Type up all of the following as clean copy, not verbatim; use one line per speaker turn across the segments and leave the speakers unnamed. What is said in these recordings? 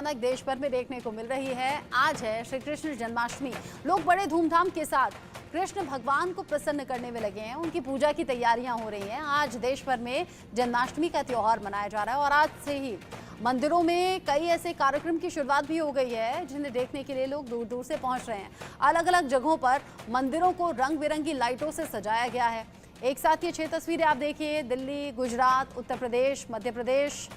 रौनक देश भर में देखने को मिल रही है। आज है श्री कृष्ण जन्माष्टमी। लोग बड़े धूमधाम के साथ कृष्ण भगवान को प्रसन्न करने में लगे हैं। उनकी पूजा की तैयारियां हो रही हैं। आज देश भर में जन्माष्टमी का त्योहार मनाया जा रहा है और आज से ही मंदिरों में कई ऐसे कार्यक्रम की शुरुआत भी हो गई है जिन्हें देखने के लिए लोग दूर दूर से पहुंच रहे हैं। अलग अलग जगहों पर मंदिरों को रंग बिरंगी लाइटों से सजाया गया है। एक साथ ये 6 तस्वीरें आप देखिए। दिल्ली, गुजरात, उत्तर प्रदेश, मध्य प्रदेश,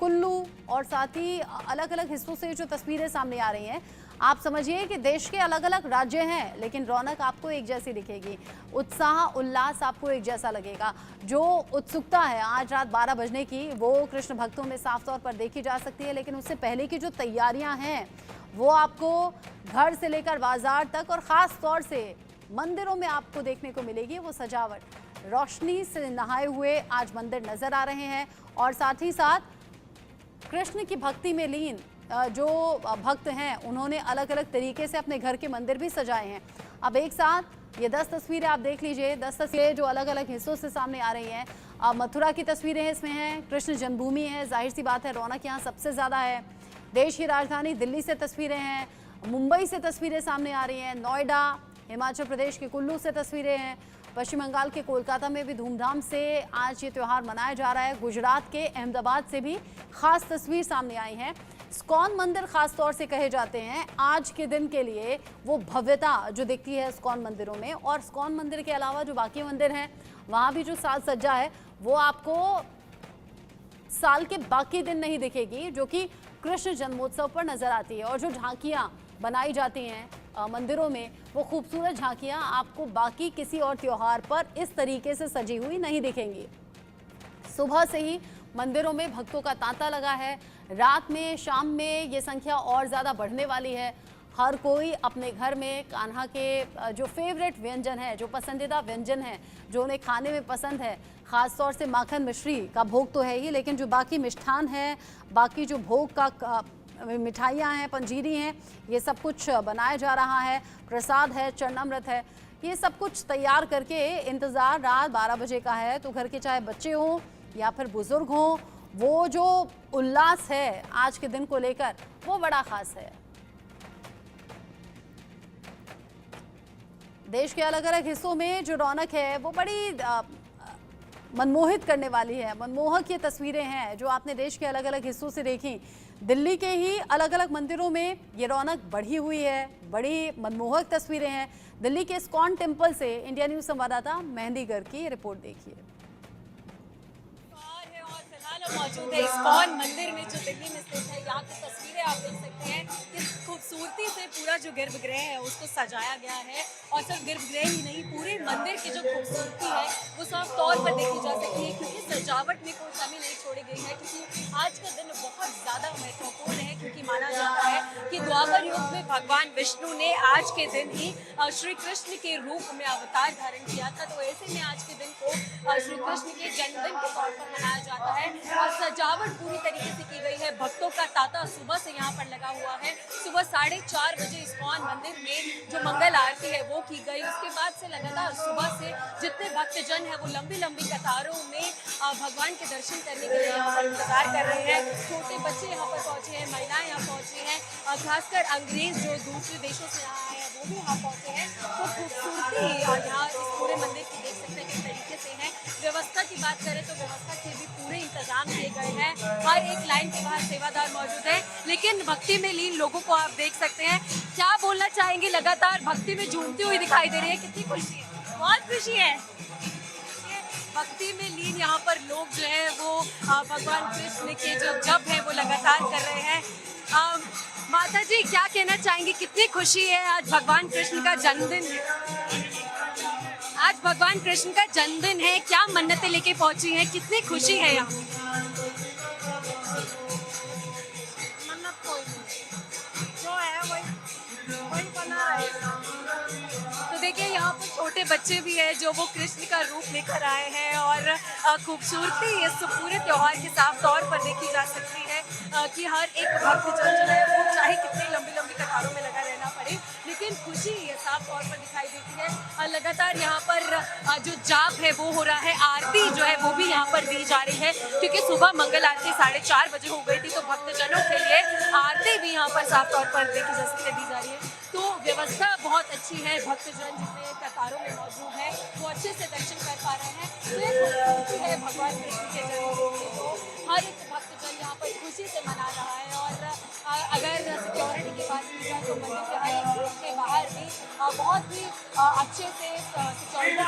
कुल्लू और साथ ही अलग अलग हिस्सों से जो तस्वीरें सामने आ रही हैं, आप समझिए कि देश के अलग अलग राज्य हैं लेकिन रौनक आपको एक जैसी दिखेगी। उत्साह, उल्लास आपको एक जैसा लगेगा। जो उत्सुकता है आज रात 12 बजने की, वो कृष्ण भक्तों में साफ तौर पर देखी जा सकती है। लेकिन उससे पहले की जो तैयारियां हैं वो आपको घर से लेकर बाजार तक और ख़ास तौर से मंदिरों में आपको देखने को मिलेगी। वो सजावट, रोशनी से नहाए हुए आज मंदिर नजर आ रहे हैं और साथ ही साथ कृष्ण की भक्ति में लीन जो भक्त हैं उन्होंने अलग अलग तरीके से अपने घर के मंदिर भी सजाए हैं। अब एक साथ ये 10 तस्वीरें आप देख लीजिए। 10 तस्वीरें जो अलग अलग हिस्सों से सामने आ रही हैं। मथुरा की तस्वीरें इसमें हैं, कृष्ण जन्मभूमि है, जाहिर सी बात है रौनक यहाँ सबसे ज़्यादा है। देश की राजधानी दिल्ली से तस्वीरें हैं, मुंबई से तस्वीरें सामने आ रही हैं, नोएडा, हिमाचल प्रदेश के कुल्लू से तस्वीरें हैं, पश्चिम बंगाल के कोलकाता में भी धूमधाम से आज ये त्यौहार मनाया जा रहा है। गुजरात के अहमदाबाद से भी खास तस्वीर सामने आई है। इस्कॉन मंदिर खास तौर से कहे जाते हैं आज के दिन के लिए, वो भव्यता जो दिखती है इस्कॉन मंदिरों में। और इस्कॉन मंदिर के अलावा जो बाकी मंदिर हैं वहाँ भी जो साज सज्जा है वो आपको साल के बाकी दिन नहीं दिखेगी, जो कि कृष्ण जन्मोत्सव पर नजर आती है। और जो झांकियाँ बनाई जाती हैं मंदिरों में, वो खूबसूरत झांकियाँ आपको बाकी किसी और त्योहार पर इस तरीके से सजी हुई नहीं दिखेंगी। सुबह से ही मंदिरों में भक्तों का तांता लगा है। रात में, शाम में ये संख्या और ज़्यादा बढ़ने वाली है। हर कोई अपने घर में कान्हा के जो फेवरेट व्यंजन है, जो पसंदीदा व्यंजन है, जो उन्हें खाने में पसंद है, ख़ास तौर से माखन मिश्री का भोग तो है ही, लेकिन जो बाकी मिष्ठान है, बाकी जो भोग का मिठाइयाँ हैं, पंजीरी हैं, ये सब कुछ बनाया जा रहा है। प्रसाद है, चरणामृत है, ये सब कुछ तैयार करके इंतज़ार रात 12 बजे का है। तो घर के चाहे बच्चे हों या फिर बुज़ुर्ग हों, वो जो उल्लास है आज के दिन को लेकर वो बड़ा ख़ास है। देश के अलग अलग हिस्सों में जो रौनक है वो बड़ी मनमोहित करने वाली है। मनमोहक ये तस्वीरें हैं जो आपने देश के अलग अलग हिस्सों से देखी। दिल्ली के ही अलग अलग मंदिरों में ये रौनक बढ़ी हुई है, बड़ी मनमोहक तस्वीरें हैं। दिल्ली के इस्कॉन टेम्पल से इंडिया न्यूज़ संवाददाता मेहंदी गर्ग की रिपोर्ट देखिए।
मौजूद है इस्कॉन मंदिर में जो दिल्ली में स्थित है। यहाँ की तस्वीरें आप देख सकते हैं किस खूबसूरती से पूरा जो गर्भगृह है उसको सजाया गया है। और सिर्फ गर्भगृह ही नहीं, पूरे मंदिर की जो खूबसूरती है वो साफ तौर पर देखी जा सकती है क्योंकि सजावट में कोई कमी नहीं छोड़ी गई है। क्योंकि आज का दिन बहुत ज़्यादा महत्वपूर्ण है क्योंकि माना जाता है कि द्वापर युग में भगवान विष्णु ने आज के दिन ही श्री कृष्ण के रूप में अवतार धारण किया था। तो ऐसे में आज के दिन को श्री कृष्ण के जन्मदिन के तौर पर मनाया जाता है। और सजावट पूरी तरीके से की गई है। भक्तों का तांता सुबह से यहाँ पर लगा हुआ है। सुबह 4:30 बजे इस्कॉन मंदिर में जो मंगल आरती है वो की गई। उसके बाद से लगातार सुबह से जितने भक्तजन हैं वो लंबी लंबी कतारों में भगवान के दर्शन करने के लिए यहाँ पर इंतजार कर रहे हैं। छोटे बच्चे यहाँ पर पहुँचे हैं, महिलाएं यहाँ पहुँची हैं, खासकर अंग्रेज जो दूसरे देशों से आए हैं वो भी यहाँ पहुँचे हैं। तो खूबसूरती यहाँ इस पूरे मंदिर की देख सकते हैं किस तरीके से है। व्यवस्था की बात करें तो व्यवस्था के भी पूरे इंतजाम किए गए हैं। हर एक लाइन के बाहर सेवादार मौजूद है। लेकिन भक्ति में लीन लोगों को आप देख सकते हैं। क्या बोलना चाहेंगे? लगातार भक्ति में झूमती हुई दिखाई दे रही है, कितनी खुशी है? बहुत खुशी है। भक्ति में लीन यहाँ पर लोग जो है वो भगवान कृष्ण के जो जप है वो लगातार कर रहे हैं। माता जी क्या कहना चाहेंगी? कितनी खुशी है आज भगवान कृष्ण का जन्मदिन है। आज भगवान कृष्ण का जन्मदिन है, क्या मन्नतें लेके पहुंची हैं? कितनी खुशी है यहाँ?
मन्नत कोई नहीं, जो है वही बना रहेगा।
तो देखिए यहाँ पर छोटे बच्चे भी हैं जो वो कृष्ण का रूप लेकर आए हैं और खूबसूरती इस पूरे त्योहार के साफ तौर पर देखी जा सकती है कि हर एक भक्तजन जो है वो चाहे कितनी लंबी लंबी कतारों में लगा रहना पड़े, लेकिन खुशी ये साफ तौर पर दिखाई देती है। लगातार यहाँ पर जो जाप है वो हो रहा है, आरती जो है वो भी यहाँ पर दी जा रही है, क्योंकि सुबह मंगल आरती 4:30 बजे हो गई थी, तो भक्तजनों के लिए आरती भी यहाँ पर साफ तौर पर देखी जा सकती है दी जा रही है। तो व्यवस्था बहुत अच्छी है, भक्तजन जितने कतारों में मौजूद हैं वो अच्छे से दर्शन कर पा रहे हैं। तो ये खुशी है भगवान कृष्ण के जन्मदिन को हर एक भक्तजन यहाँ पर खुशी से मना रहा है। और अगर सिक्योरिटी की बात की जाए तो मंदिर के हर एक गेट के बाहर भी बहुत ही अच्छे से सिक्योरिटी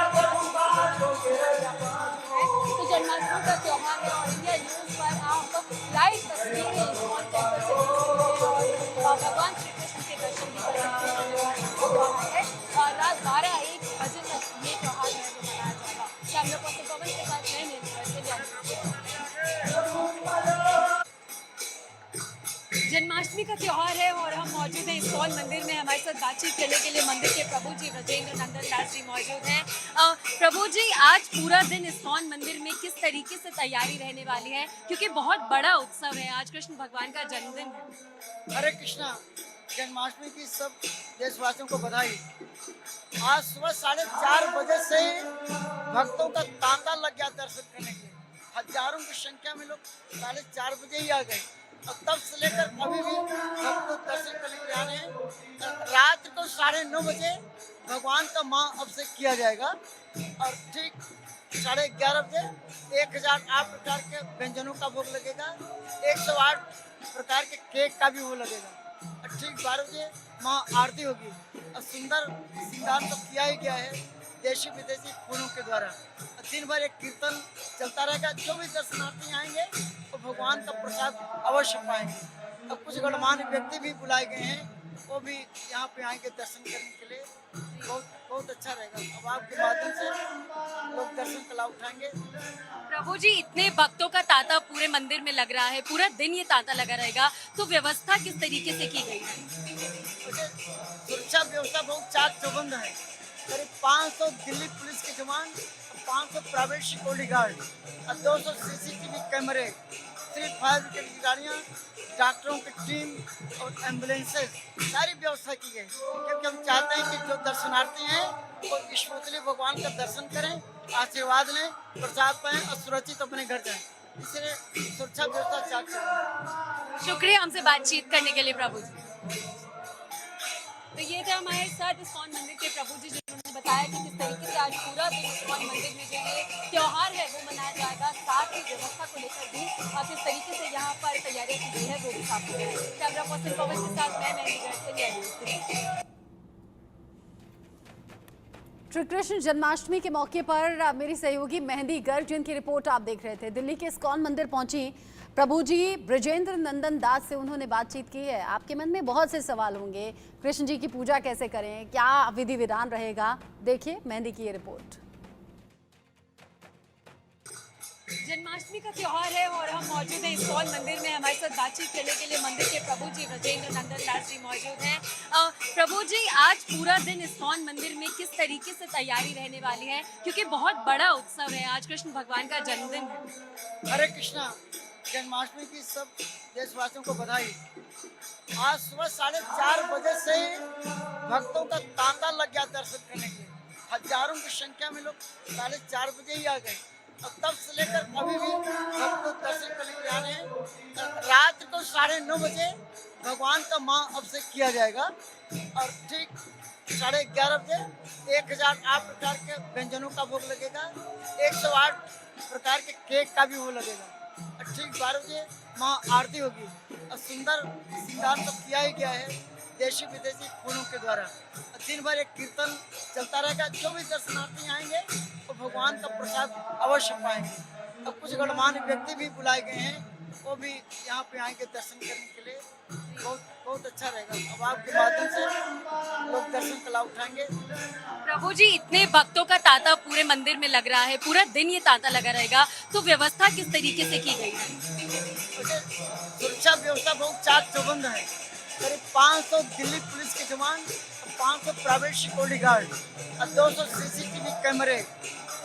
तो जन्माष्टमी का त्यौहार है और इंडिया न्यूज़ पर आप लाइव तस्वीरें इस्कॉन टेम्पल से देख सकते हैं और भगवान श्री कृष्ण के दर्शन भी कर सकते हैं। रात 12-1 बजे तक ये त्यौहार है जो मनाया जाएगा। कैमरा पर्सन पवन के साथ मैं जन्माष्टमी का त्यौहार है और हम मौजूद हैं इस्कॉन मंदिर में। हमारे साथ बातचीत करने के लिए मंदिर के प्रभु जी ब्रजेंद्र नंदन दास जी मौजूद हैं। प्रभु जी, आज पूरा दिन इस्कॉन मंदिर में किस तरीके से तैयारी रहने वाली है, क्योंकि बहुत बड़ा उत्सव है, आज कृष्ण भगवान का जन्मदिन है।
हरे कृष्णा। जन्माष्टमी की सब देशवासियों को बधाई। आज सुबह 4:30 बजे से भक्तों का तांता लग गया दर्शन करने के लिए। हजारों की संख्या में लोग 4:30 बजे ही आ गए और तब से लेकर अभी भी भक्त दर्शन करने के लिए आ रहे हैं। रात को 9:30 बजे भगवान का महाअभिषेक किया जाएगा और ठीक 11:30 बजे 1008 प्रकार के व्यंजनों का भोग लगेगा, 108 प्रकार के केक का भी वो लगेगा और ठीक 12 बजे महाआरती होगी और सुंदर श्रृंगार तो किया ही गया है देशी विदेशी फूलों के द्वारा। दिन भर एक कीर्तन चलता रहेगा। जो भी दर्शनार्थी आएंगे वो भगवान का प्रसाद अवश्य पाएंगे। और कुछ गणमान्य व्यक्ति भी बुलाए गए हैं, वो भी यहाँ पे आएंगे दर्शन करने के लिए। बहुत अच्छा रहेगा। अब आपके माध्यम से लोग दर्शन का लाभ उठाएंगे।
प्रभु जी, इतने भक्तों का तांता पूरे मंदिर में लग रहा है, पूरा दिन ये तांता लगा रहेगा, तो व्यवस्था किस तरीके से की गई है?
सुरक्षा व्यवस्था बहुत चाक चौबंद है। करीब 500 दिल्ली पुलिस के जवान, 500 प्राइवेट सिक्योरिटी गार्ड और 200 CCTV कैमरे, 3 फायर ब्रिगेड की गाड़ियाँ, डॉक्टरों की टीम और एम्बुलेंसेज, सारी व्यवस्था की गई, क्योंकि हम चाहते हैं कि जो दर्शनार्थी हैं वो स्मूथली भगवान का दर्शन करें, आशीर्वाद लें, प्रसाद पाएं और सुरक्षित अपने घर जाएं। इसलिए सुरक्षा व्यवस्था चाक चौबंद।
शुक्रिया हमसे बातचीत करने के लिए प्रभु जी। तो ये थे हमारे साथ इस्कॉन मंदिर के प्रभु जी, जिन्होंने बताया कि किस तरीके से आज पूरा दिन इस्कॉन मंदिर में जो ये त्यौहार है वो मनाया जाएगा, साथ ही व्यवस्था को लेकर भी किस तरीके से यहाँ पर तैयारियां की गई है वो भी साफ हो गया है। कैमरा पर्सन पवन के साथ मैं मेहंदी।
श्री कृष्ण जन्माष्टमी के मौके पर मेरी सहयोगी मेहंदी गर्ग जिनकी रिपोर्ट आप देख रहे थे, दिल्ली के इस्कॉन मंदिर पहुंची प्रभु जी ब्रजेंद्र नंदन दास से उन्होंने बातचीत की है। आपके मन में बहुत से सवाल होंगे, कृष्ण जी की पूजा कैसे करें, क्या विधि विधान रहेगा, देखिए मेहंदी की ये रिपोर्ट।
जन्माष्टमी का त्यौहार है और हम मौजूद हैं इस्कॉन मंदिर में। हमारे साथ बातचीत करने के लिए मंदिर के प्रभु जी ब्रजेंद्र नंदन दास जी मौजूद हैं। प्रभु जी, आज पूरा दिन इस्कॉन मंदिर में किस तरीके से तैयारी रहने वाली है, क्योंकि बहुत बड़ा उत्सव है, आज कृष्ण भगवान का जन्मदिन है।
हरे कृष्णा। जन्माष्टमी की सब देशवासियों को बधाई। आज सुबह 4:30 बजे से भक्तों का तांता लग गया दर्शन करने के लिए। हजारों की संख्या में लोग 4:30 बजे ही आ गए और तब से लेकर अभी भी भक्त दर्शन करने के लिए आ रहे हैं। रात को 9:30 बजे भगवान का महाअभिषेक किया जाएगा और ठीक 11:30 बजे 1008 प्रकार के व्यंजनों का भोग लगेगा, 108 प्रकार के केक का भी वो लगेगा और ठीक 12 बजे महाआरती होगी और सुंदर श्रृंगार तो किया ही गया है देशी विदेशी फूलों के द्वारा। दिन भर एक कीर्तन चलता रहेगा। जो भी दर्शनार्थी आएंगे वो भगवान का प्रसाद अवश्य पाएंगे। और कुछ गणमान्य व्यक्ति भी बुलाए गए हैं, वो भी यहाँ पे आएंगे दर्शन करने के लिए। बहुत अच्छा रहेगा। अब आपके माध्यम से लोग दर्शन का लाभ उठाएंगे।
प्रभु जी, इतने भक्तों का तांता पूरे मंदिर में लग रहा है, पूरा दिन ये तांता लगा रहेगा, तो व्यवस्था किस तरीके से की गई है?
सुरक्षा व्यवस्था बहुत चाक चौबंद है। करीब 500 दिल्ली पुलिस के जवान, 500 प्राइवेट सिक्योरिटी गार्ड और 200 CCTV कैमरे,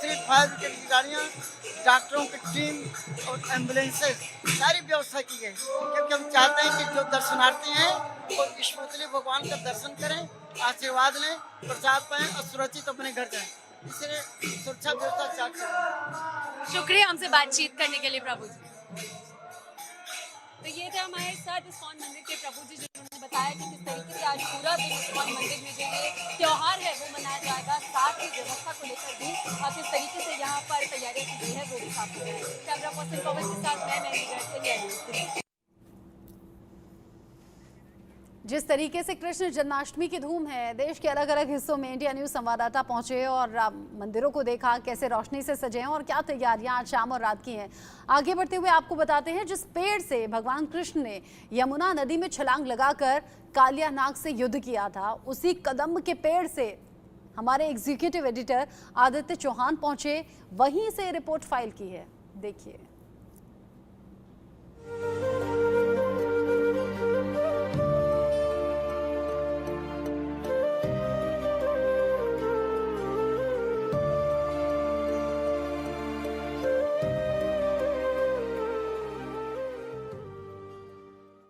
3 फायर ब्रिगेड की गाड़ियाँ, डॉक्टरों की टीम और एम्बुलेंसेज, सारी व्यवस्था की गई, क्योंकि हम चाहते हैं कि जो दर्शनार्थी हैं वो ईश्वरतली भगवान का दर्शन करें, आशीर्वाद लें, प्रसाद पाएं और सुरक्षित अपने घर जाएं। इसलिए सुरक्षा व्यवस्था चाक चलें।
शुक्रिया हमसे बातचीत करने के लिए प्रभु जी। तो ये थे हमारे साथ इस्कॉन मंदिर के प्रभु जी, जिन्होंने बताया कि किस तरीके से आज पूरा दिन इस्कॉन मंदिर में जो ये त्योहार है वो मनाया जाएगा, साथ ही व्यवस्था को लेकर भी किस तरीके से यहाँ पर तैयारियां की गई है वो भी साफ हो गया है। कैमरा पर्सन पवन के साथ मैं मेहंदी गर्ग।
जिस तरीके से कृष्ण जन्माष्टमी की धूम है, देश के अलग अलग हिस्सों में इंडिया न्यूज संवाददाता पहुंचे और मंदिरों को देखा कैसे रोशनी से सजे हैं और क्या तैयारियां आज शाम और रात की हैं। आगे बढ़ते हुए आपको बताते हैं, जिस पेड़ से भगवान कृष्ण ने यमुना नदी में छलांग लगाकर कालिया नाग से युद्ध किया था, उसी कदम के पेड़ से हमारे एग्जीक्यूटिव एडिटर आदित्य चौहान पहुंचे, वहीं से रिपोर्ट फाइल की है। देखिए।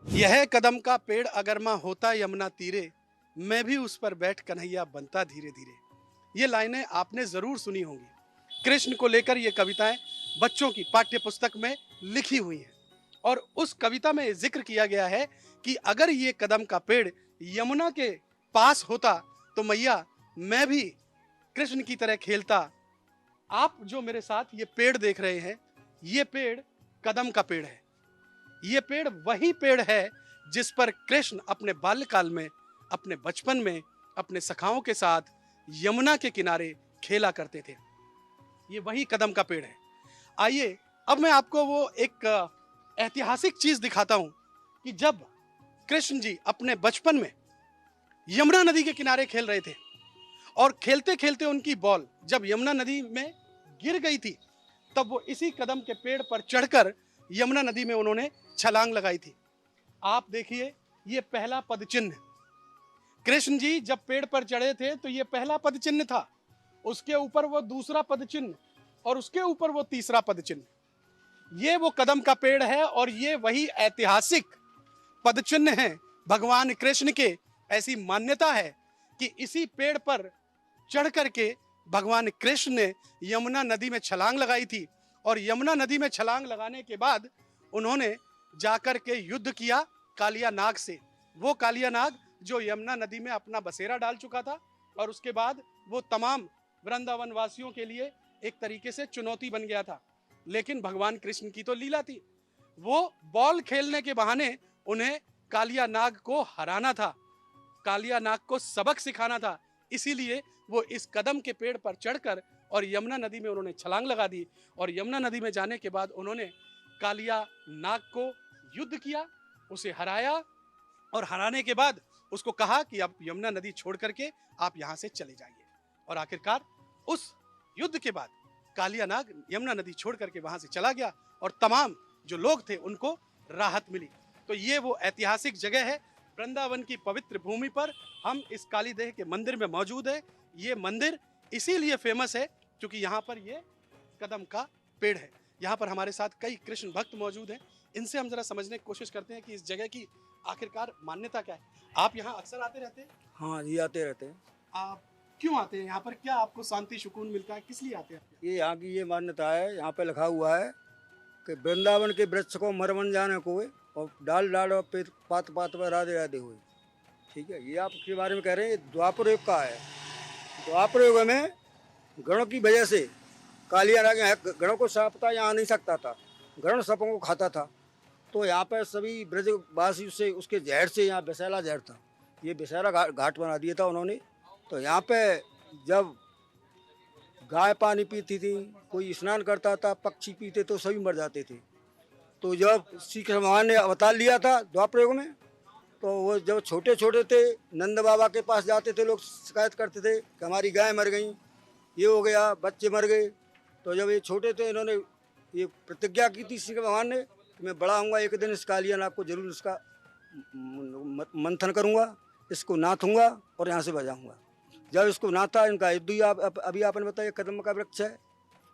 यह कदम का पेड़ अगर माँ होता यमुना तीरे, मैं भी उस पर बैठ कन्हैया बनता धीरे धीरे। ये लाइनें आपने जरूर सुनी होंगी। कृष्ण को लेकर ये कविताएं बच्चों की पाठ्य पुस्तक में लिखी हुई हैं और उस कविता में जिक्र किया गया है कि अगर ये कदम का पेड़ यमुना के पास होता तो मैया मैं भी कृष्ण की तरह खेलता। आप जो मेरे साथ ये पेड़ देख रहे हैं, ये पेड़ कदम का पेड़ है। ये पेड़ वही पेड़ है जिस पर कृष्ण अपने बाल्यकाल में, अपने बचपन में अपने सखाओं के साथ यमुना के किनारे खेला करते थे। ये वही कदम का पेड़ है। आइए अब मैं आपको वो एक ऐतिहासिक चीज दिखाता हूं कि जब कृष्ण जी अपने बचपन में यमुना नदी के किनारे खेल रहे थे और खेलते खेलते उनकी बॉल जब यमुना नदी में गिर गई थी, तब वो इसी कदम के पेड़ पर चढ़कर यमुना नदी में उन्होंने छलांग लगाई थी। आप देखिए, ये पहला पद चिन्ह। कृष्ण जी जब पेड़ पर चढ़े थे तो ये पहला पद चिन्ह था, उसके ऊपर वो दूसरा पद चिन्ह और उसके ऊपर वो तीसरा पद चिन्ह। ये वो कदम का पेड़ है और ये वही ऐतिहासिक पद चिन्ह है भगवान कृष्ण के। ऐसी मान्यता है कि इसी पेड़ पर चढ़ करके भगवान कृष्ण ने यमुना नदी में छलांग लगाई थी और यमुना नदी में छलांग लगाने के बाद उन्होंने जाकर के युद्ध किया कालिया नाग से। वो कालिया नाग जो यमुना नदी में अपना बसेरा डाल चुका था और उसके बाद वो तमाम वृंदावन वासियों के लिए एक तरीके से चुनौती बन गया था। लेकिन भगवान कृष्ण की तो लीला थी, वो बॉल खेलने के बहाने उन्हें कालिया नाग को हराना था, कालिया नाग को सबक सिखाना था। इसीलिए वो इस कदम के पेड़ पर चढ़कर और यमुना नदी में उन्होंने छलांग लगा दी और यमुना नदी में जाने के बाद उन्होंने कालिया नाग को युद्ध किया, उसे हराया और हराने के बाद उसको कहा कि अब यमुना नदी छोड़ करके आप यहाँ से चले जाइए। और आखिरकार उस युद्ध के बाद कालिया नाग यमुना नदी छोड़ करके वहां से चला गया और तमाम जो लोग थे उनको राहत मिली। तो ये वो ऐतिहासिक जगह है, वृंदावन की पवित्र भूमि पर हम इस कालीदेह के मंदिर में मौजूद है। ये मंदिर इसीलिए फेमस है क्योंकि यहाँ पर ये कदम का पेड़ है। यहाँ पर हमारे साथ कई कृष्ण भक्त मौजूद हैं, इनसे हम जरा समझने की कोशिश करते हैं कि इस जगह की आखिरकार मान्यता क्या है। आप यहाँ अक्सर आते रहते हैं?
हाँ जी, आते रहते हैं।
आप क्यों आते हैं यहाँ पर? क्या आपको शांति सुकून मिलता है? किस लिए आते हैं?
ये यहाँ की ये मान्यता है, यहाँ पे लिखा हुआ है कि वृंदावन के वृक्ष को मरवन जाने को और डाल डाल और पेड़ पात पात पर राधे राधे हुए। ठीक है, ये आपके बारे में कह रहे हैं, ये द्वापर युग का है। द्वापर युग में गणों की वजह से कालिया नाग गणों को सापता यहाँ नहीं सकता था, गण सपों को खाता था। तो यहाँ पर सभी ब्रजवासी से उसके जहर से यहाँ विषैला जहर था, ये विषैला घाट बना दिया था उन्होंने। तो यहाँ पे जब गाय पानी पीती थी, कोई स्नान करता था, पक्षी पीते तो सभी मर जाते थे। तो जब श्री कृष्ण भगवान ने अवतार लिया था द्वापर युग में, तो वो जब छोटे छोटे थे नंद बाबा के पास जाते थे, लोग शिकायत करते थे कि हमारी गाय मर गई, ये हो गया, बच्चे मर गए। तो जब ये छोटे थे इन्होंने ये प्रतिज्ञा की थी श्री कृष्ण भगवान ने कि मैं बड़ा होऊंगा एक दिन इस कालिया नाग को जरूर इसका मंथन करूंगा, इसको नाथूंगा और यहाँ से बजाऊंगा। जब इसको नाथा, इनका अभी आपने बताया कदम का वृक्ष है,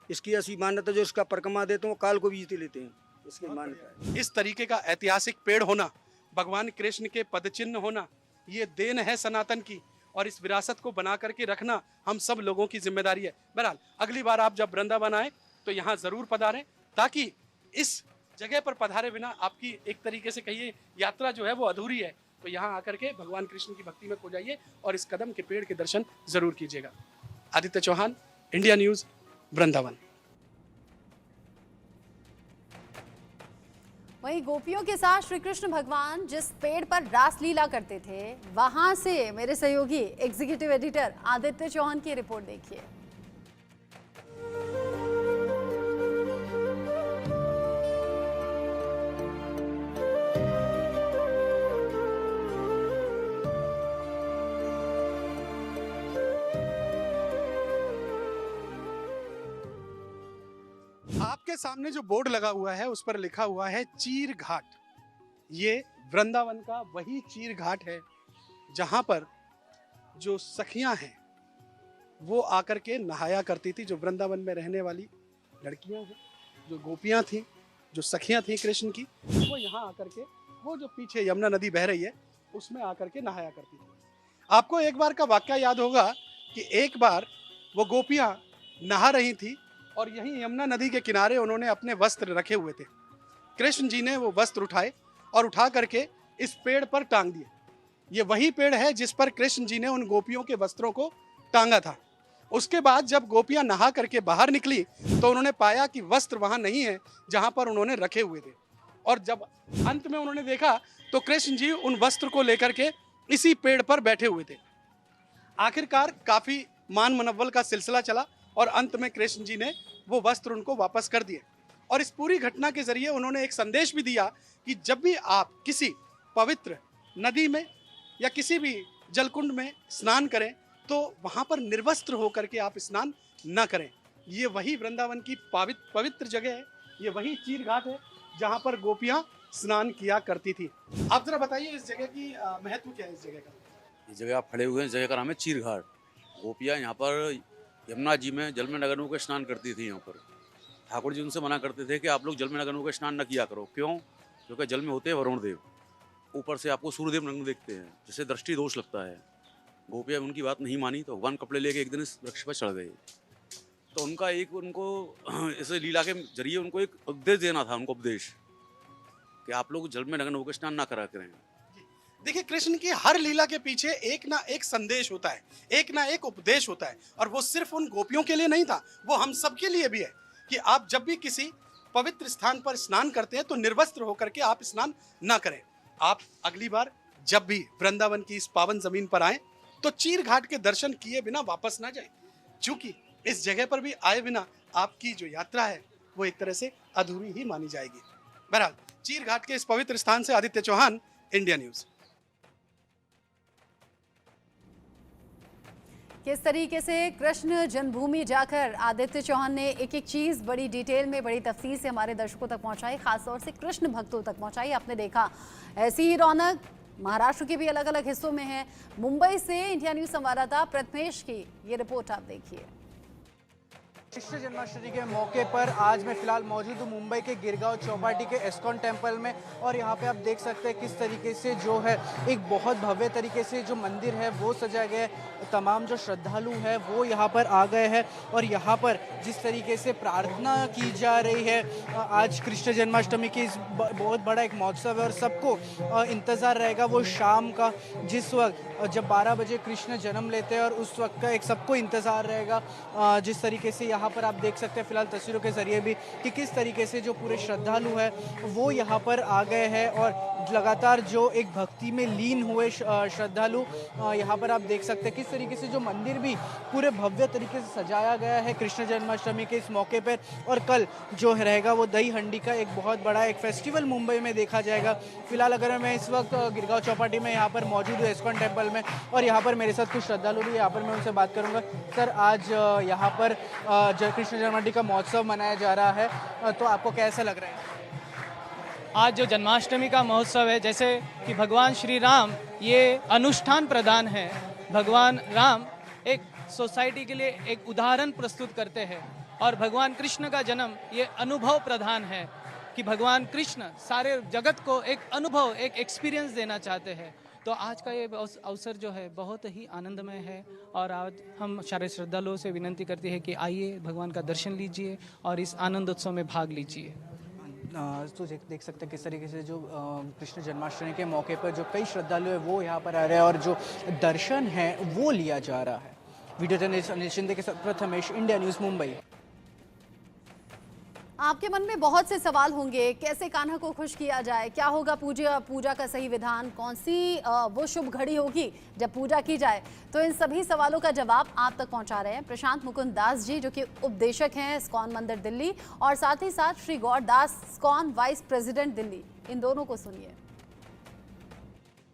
इसकी ऐसी मान्यता जो इसका परिक्रमा देते हैं वो काल को भी जीते लेते हैं, इसकी मान्यता है।
इस तरीके का ऐतिहासिक पेड़ होना भगवान कृष्ण के पदचिन्ह होना ये देन है सनातन की, और इस विरासत को बना करके रखना हम सब लोगों की जिम्मेदारी है। बहरहाल अगली बार आप जब वृंदावन आए तो यहाँ जरूर पधारें, ताकि इस जगह पर पधारे बिना आपकी एक तरीके से कहिए यात्रा जो है वो अधूरी है। तो यहाँ आकर के भगवान कृष्ण की भक्ति में खो जाइए और इस कदम के पेड़ के दर्शन जरूर कीजिएगा। Aditya Chauhan, India News, Vrindavan.
वहीं गोपियों के साथ श्री कृष्ण भगवान जिस पेड़ पर रासलीला करते थे, वहां से मेरे सहयोगी एग्जीक्यूटिव एडिटर आदित्य चौहान की रिपोर्ट देखिए।
आपके सामने जो बोर्ड लगा हुआ है उस पर लिखा हुआ है चीर घाट। ये वृंदावन का वही चीर घाट है जहां पर जो सखियां हैं वो आकर के नहाया करती थी। जो वृंदावन में रहने वाली लड़कियां हैं, जो गोपियां थी, जो सखियां थी कृष्ण की, वो यहाँ आकर के वो जो पीछे यमुना नदी बह रही है उसमें आकर के नहाया करती थी। आपको एक बार का वाकया याद होगा कि एक बार वो गोपियां नहा रही थी और यहीं यमुना नदी के किनारे उन्होंने अपने वस्त्र रखे हुए थे। कृष्ण जी ने वो वस्त्र उठाए और उठा करके इस पेड़ पर टांग दिए। ये वही पेड़ है जिस पर कृष्ण जी ने उन गोपियों के वस्त्रों को टांगा था। उसके बाद जब गोपियां नहा करके बाहर निकली तो उन्होंने पाया कि वस्त्र वहां नहीं है जहां पर उन्होंने रखे हुए थे, और जब अंत में उन्होंने देखा तो कृष्ण जी उन वस्त्र को लेकर के इसी पेड़ पर बैठे हुए थे। आखिरकार काफी मान मनव्वल का सिलसिला चला और अंत में कृष्ण जी ने वो वस्त्र उनको वापस कर दिए। और इस पूरी घटना के जरिए उन्होंने एक संदेश भी दिया कि जब भी आप किसी पवित्र नदी में या किसी भी जलकुंड में स्नान करें तो वहां पर निर्वस्त्र होकर के आप स्नान न करें। ये वही वृंदावन की पवित्र जगह है, ये वही चीर घाट है जहां पर गोपियां स्नान किया करती थी। आप जरा बताइए इस जगह की महत्व क्या है इस जगह का?
इस जगह आप खड़े हुए हैं, इस जगह का नाम है चीर घाट। गोपियाँ यहाँ पर यमुना जी में जल में नग्न होकर स्नान करती थी। यहाँ पर ठाकुर जी उनसे मना करते थे कि आप लोग जल में नग्न होकर स्नान न किया करो। क्यों? क्योंकि जल में होते हैं वरुण देव, ऊपर से आपको सूर्यदेव नग्न देखते हैं, जिससे दृष्टि दोष लगता है। गोपियाँ उनकी बात नहीं मानी तो भगवान कपड़े लेके एक दिन इस वृक्ष पर चढ़ गए। तो उनको इस लीला के जरिए उनको एक उपदेश देना था, उनको उपदेश कि आप लोग जल में नग्न होकर स्नान ना करा करें।
देखिए, कृष्ण की हर लीला के पीछे एक ना एक संदेश होता है, एक ना एक उपदेश होता है, और वो सिर्फ उन गोपियों के लिए नहीं था, वो हम सब के लिए भी है कि आप जब भी किसी पवित्र स्थान पर स्नान करते हैं तो निर्वस्त्र होकर के आप स्नान ना करें। आप अगली बार जब भी वृंदावन की इस पावन जमीन पर आए तो चीर घाट के दर्शन किए बिना वापस ना जाएं, क्योंकि इस जगह पर भी आए बिना आपकी जो यात्रा है वो एक तरह से अधूरी ही मानी जाएगी। बहरहाल, चीर घाट के इस पवित्र स्थान से आदित्य चौहान, इंडिया न्यूज।
किस तरीके से कृष्ण जन्मभूमि जाकर आदित्य चौहान ने एक एक चीज़ बड़ी डिटेल में, बड़ी तफसील से हमारे दर्शकों तक पहुंचाई, खासतौर से कृष्ण भक्तों तक पहुंचाई। आपने देखा ऐसी ही रौनक महाराष्ट्र के भी अलग अलग हिस्सों में है। मुंबई से इंडिया न्यूज संवाददाता प्रथमेश की ये रिपोर्ट आप देखिए।
कृष्ण जन्माष्टमी के मौके पर आज मैं फिलहाल मौजूद हूँ मुंबई के गिरगांव चौपाटी के एस्कॉन टेम्पल में, और यहाँ पे आप देख सकते हैं किस तरीके से जो है एक बहुत भव्य तरीके से जो मंदिर है वो सजाया गया है। तमाम जो श्रद्धालु है वो यहाँ पर आ गए हैं और यहाँ पर जिस तरीके से प्रार्थना की जा रही है, आज कृष्ण जन्माष्टमी की इस बहुत बड़ा एक महोत्सव है और सबको इंतज़ार रहेगा वो शाम का, जिस वक्त जब 12 बजे कृष्ण जन्म लेते हैं और उस वक्त का एक सबको इंतज़ार रहेगा। जिस तरीके से यहाँ पर आप देख सकते हैं फिलहाल तस्वीरों के जरिए भी कि किस तरीके से जो पूरे श्रद्धालु हैं वो यहाँ पर आ गए हैं और लगातार जो एक भक्ति में लीन हुए श्रद्धालु यहाँ पर आप देख सकते हैं किस तरीके से जो मंदिर भी पूरे भव्य तरीके से सजाया गया है कृष्ण जन्माष्टमी के इस मौके पर। और कल जो रहेगा वो दही हंडी का एक बहुत बड़ा एक फेस्टिवल मुंबई में देखा जाएगा। फिलहाल अगर मैं इस वक्त गिरगांव चौपाटी में यहाँ पर मौजूद हूँ एस्कॉन टेम्पल में, और यहाँ पर मेरे साथ कुछ श्रद्धालु भी यहाँ पर, मैं उनसे बात करूँगा। सर, आज यहाँ पर कृष्ण जन्माष्टमी का महोत्सव मनाया जा रहा है, तो आपको कैसा लग रहा है?
आज जो जन्माष्टमी का महोत्सव है, जैसे कि भगवान श्री राम ये अनुष्ठान प्रधान है। भगवान राम एक सोसाइटी के लिए एक उदाहरण प्रस्तुत करते हैं और भगवान कृष्ण का जन्म ये अनुभव प्रधान है। कि भगवान कृष्ण सारे जगत को एक अनुभव, एक एक्सपीरियंस देना चाहते हैं। तो आज का ये अवसर जो है बहुत ही आनंदमय है और आज हम सारे श्रद्धालुओं से विनती करते हैं कि आइए भगवान का दर्शन लीजिए और इस आनंद उत्सव में भाग लीजिए।
तो देख सकते हैं किस तरीके से जो कृष्ण जन्माष्टमी के मौके पर जो कई श्रद्धालु हैं वो यहाँ पर आ रहे हैं और जो दर्शन है वो लिया जा रहा है। वीडियो जर्नलिस्ट अनिल शिंदे के साथ प्रथमेश, इंडिया न्यूज़, मुंबई।
आपके मन में बहुत से सवाल होंगे, कैसे कान्हा को खुश किया जाए, क्या होगा पूजा का सही विधान, कौन सी वो शुभ घड़ी होगी जब पूजा की जाए। तो इन सभी सवालों का जवाब आप तक पहुंचा रहे हैं प्रशांत मुकुंद दास जी, जो कि उपदेशक हैं इस्कॉन मंदिर दिल्ली, और साथ ही साथ श्री गौर दास, इस्कॉन वाइस प्रेसिडेंट दिल्ली। इन दोनों को सुनिए।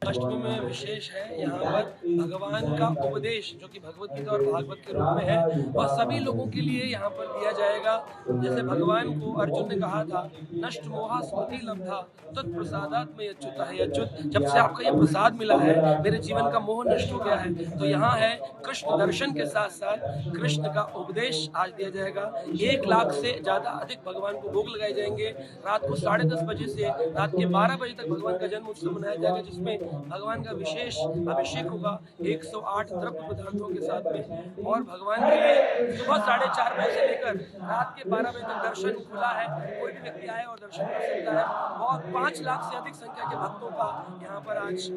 अष्टमी में विशेष है, यहाँ पर भगवान का उपदेश जो कि भगवत गीता और भागवत के रूप में है और सभी लोगों के लिए यहाँ पर दिया जाएगा। जैसे भगवान को अर्जुन ने कहा था, नष्ट मोहा स्मृति लब्धा तत्प्रसादात में अच्युत है। अच्युत, जब से आपका ये प्रसाद मिला है मेरे जीवन का मोह नष्ट हो गया है। तो यहाँ है कृष्ण दर्शन के साथ साथ कृष्ण का उपदेश आज दिया जाएगा। 1 लाख से ज़्यादा अधिक भगवान को भोग लगाए जाएंगे। रात को 10:30 बजे से रात के 12 बजे तक भगवान का जन्म उत्सव मनाया जाएगा, जिसमें भगवान का विशेष अभिषेक होगा 108 द्रव्य पदार्थों के साथ में। और भगवान के लिए सुबह 4:30 बजे से लेकर रात के 12 बजे तक दर्शन खुला है, कोई भी व्यक्ति आए और दर्शन कर सकता है। और 5 लाख से अधिक संख्या के भक्तों का यहाँ पर आज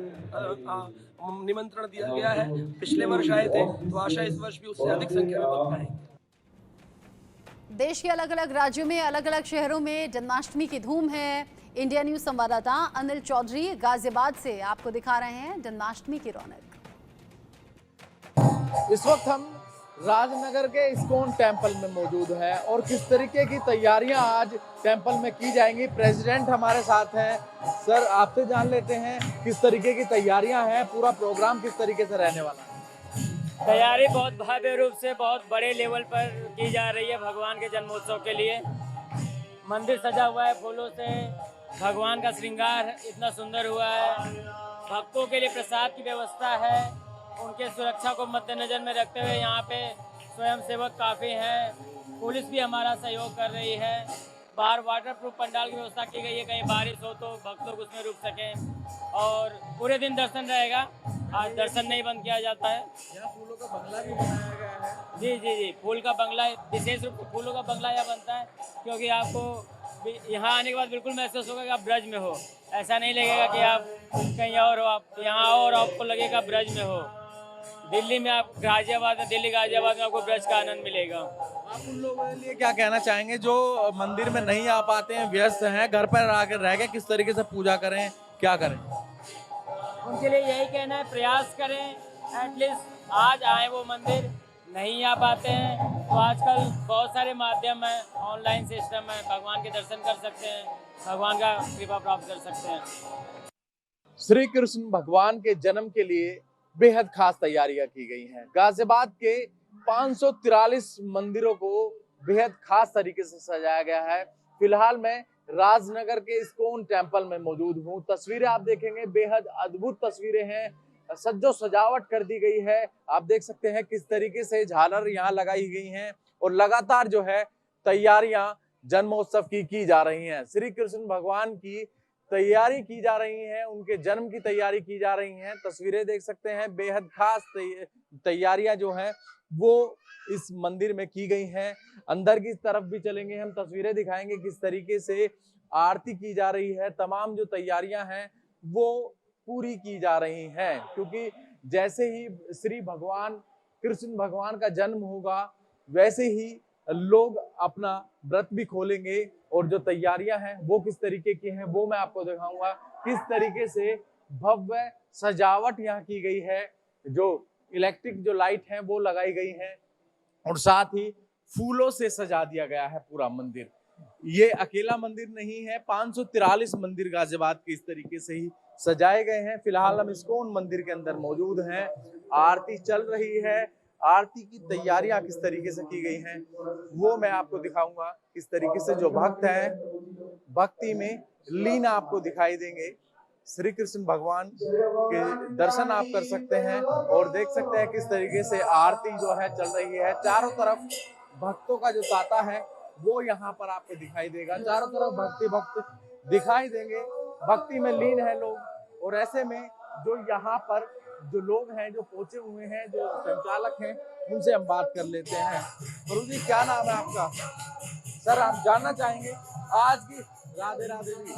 निमंत्रण दिया गया है। पिछले वर्ष आए थे, तो आशा इस वर्ष भी उससे अधिक संख्या में भक्त आएंगे।
देश के अलग अलग राज्यों में, अलग अलग शहरों में जन्माष्टमी की धूम है। इंडिया न्यूज संवाददाता अनिल चौधरी गाजियाबाद से आपको दिखा रहे हैं जन्माष्टमी की रौनक।
इस वक्त हम राजनगर के इस्कॉन टेम्पल में मौजूद हैं और किस तरीके की तैयारियां आज टेम्पल में की जाएंगी, प्रेसिडेंट हमारे साथ हैं। सर, आपसे जान लेते हैं किस तरीके की तैयारियां हैं, पूरा प्रोग्राम किस तरीके से रहने वाला है?
तैयारी बहुत भव्य रूप से बहुत बड़े लेवल पर की जा रही है। भगवान के जन्मोत्सव के लिए मंदिर सजा हुआ है फूलों से, भगवान का श्रृंगार इतना सुंदर हुआ है। भक्तों के लिए प्रसाद की व्यवस्था है। उनके सुरक्षा को मद्देनजर में रखते हुए यहाँ पे स्वयंसेवक काफ़ी हैं। पुलिस भी हमारा सहयोग कर रही है। बाहर वाटर प्रूफ पंडाल की व्यवस्था की गई है, कहीं बारिश हो तो भक्त लोग उसमें रुक सकें। और पूरे दिन दर्शन रहेगा, आज दर्शन नहीं बंद किया जाता है।
यहाँ फूलों का बंगला भी बनाया गया है।
जी, फूल का बंगला, विशेष रूप से फूलों का बंगला यहाँ बनता है क्योंकि आपको यहाँ आने के बाद बिल्कुल महसूस होगा कि आप ब्रज में हो। ऐसा नहीं लगेगा कि आप कहीं और हो, आप यहाँ आओ और आपको लगेगा ब्रज में हो। दिल्ली में आप दिल्ली गाजियाबाद में आपको ब्रज का आनंद मिलेगा।
आप उन लोगों के लिए क्या कहना चाहेंगे जो मंदिर में नहीं आ पाते हैं, व्यस्त हैं, घर पर आकर रह के किस तरीके से पूजा करें, क्या करें?
उनके लिए यही कहना है, प्रयास करें, एटलीस्ट आज आए। वो मंदिर नहीं आ पाते हैं तो आजकल बहुत सारे माध्यम हैं, ऑनलाइन सिस्टम है, भगवान के दर्शन कर सकते हैं, भगवान का कृपा प्राप्त कर सकते हैं।
श्री कृष्ण भगवान के जन्म के लिए बेहद खास तैयारियां की गई हैं। गाजियाबाद के 543 मंदिरों को बेहद खास तरीके से सजाया गया है। फिलहाल मैं राजनगर के इस्कॉन टेम्पल में मौजूद हूँ। तस्वीरें आप देखेंगे, बेहद अद्भुत तस्वीरें हैं। सज्जो सजावट कर दी गई है। आप देख सकते हैं किस तरीके से झालर यहाँ लगाई गई हैं और लगातार जो है तैयारियां जन्मोत्सव की जा रही हैं। श्री कृष्ण भगवान की तैयारी की जा रही है, उनके जन्म की तैयारी की जा रही है। तस्वीरें देख सकते हैं, बेहद खास तैयारियां जो हैं वो इस मंदिर में की गई हैं। अंदर की तरफ भी चलेंगे, हम तस्वीरें दिखाएंगे किस तरीके से आरती की जा रही है। तमाम जो तैयारियां हैं वो पूरी की जा रही हैं, क्योंकि जैसे ही श्री भगवान कृष्ण भगवान का जन्म होगा वैसे ही लोग अपना व्रत भी खोलेंगे। और जो तैयारियां हैं वो किस तरीके की हैं वो मैं आपको दिखाऊंगा। किस तरीके से भव्य सजावट यहाँ की गई है, जो इलेक्ट्रिक जो लाइट है वो लगाई गई है और साथ ही फूलों से सजा दिया गया है पूरा मंदिर। ये अकेला मंदिर नहीं है, 543 मंदिर गाजियाबाद के इस तरीके से ही सजाए गए हैं। फिलहाल हम इस्कॉन मंदिर के अंदर मौजूद हैं। आरती चल रही है। आरती की तैयारियां किस तरीके से की गई हैं वो मैं आपको दिखाऊंगा। किस तरीके से जो भक्त हैं भक्ति में लीन आपको दिखाई देंगे। श्री कृष्ण भगवान के दर्शन आप कर सकते हैं और देख सकते हैं किस तरीके से आरती जो है चल रही है। चारों तरफ भक्तों का जो तांता है वो यहाँ पर आपको दिखाई देगा। चारों तरफ भक्ति भक्त दिखाई देंगे, भक्ति में लीन है लोग। और ऐसे में जो यहाँ पर जो लोग हैं, जो पहुंचे हुए हैं, जो संचालक हैं, उनसे हम बात कर लेते हैं। गुरु जी, क्या नाम है आपका? सर, आप जानना चाहेंगे आज की, राधे राधे जी,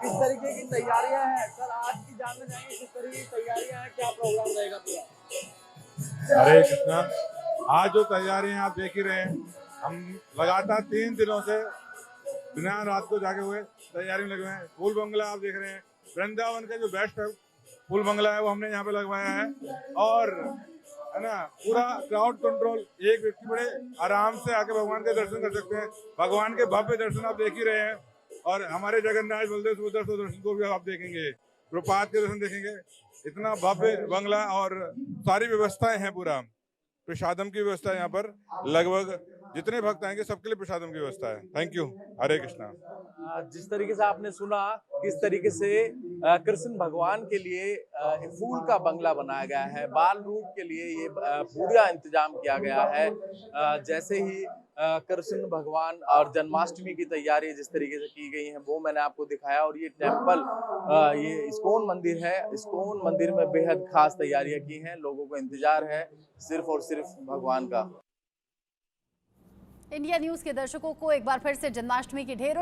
किस तरीके की तैयारियां हैं? सर, आज की जानना चाहेंगे किस तरीके की तैयारियां हैं, क्या प्रोग्राम रहेगा पूरा?
हरे कृष्णा। आज जो तैयारियां आप देख ही रहे हैं, हम लगातार 3 दिनों से बिना रात को जागे हुए तैयारी में लगे हुए हैं। फूल बंगला आप देख रहे हैं, वृंदावन का जो बेस्ट फूल बंगला है वो हमने यहाँ पे लगवाया है। और है ना, पूरा क्राउड कंट्रोल, एक व्यक्ति बड़े आराम से आके भगवान के दर्शन कर सकते हैं। भगवान के भव्य दर्शन आप देख ही रहे हैं। और हमारे जगन्नाथ बलदेव सुभद्रा दर्शन को भी आप देखेंगे, प्रपात के दर्शन देखेंगे। इतना भव्य बंगला और सारी व्यवस्थाएं हैं, पूरा प्रसादम की व्यवस्था है यहाँ पर। लगभग जितने भक्त आएंगे सबके लिए प्रसादम की व्यवस्था है। Thank you. हरे कृष्णा।
जिस तरीके से आपने सुना किस तरीके से कृष्ण भगवान के लिए एक फूल का बंगला बनाया गया है, बाल रूप के लिए ये पूरा इंतजाम किया गया है। जैसे ही कृष्ण भगवान और जन्माष्टमी की तैयारी जिस तरीके से की गई है वो मैंने आपको दिखाया। और ये टेम्पल, ये इस्कॉन मंदिर है, इस्कॉन मंदिर में बेहद खास तैयारियां की हैं। लोगों को इंतजार है सिर्फ और सिर्फ भगवान का।
इंडिया न्यूज के दर्शकों को एक बार फिर से जन्माष्टमी की ढेरों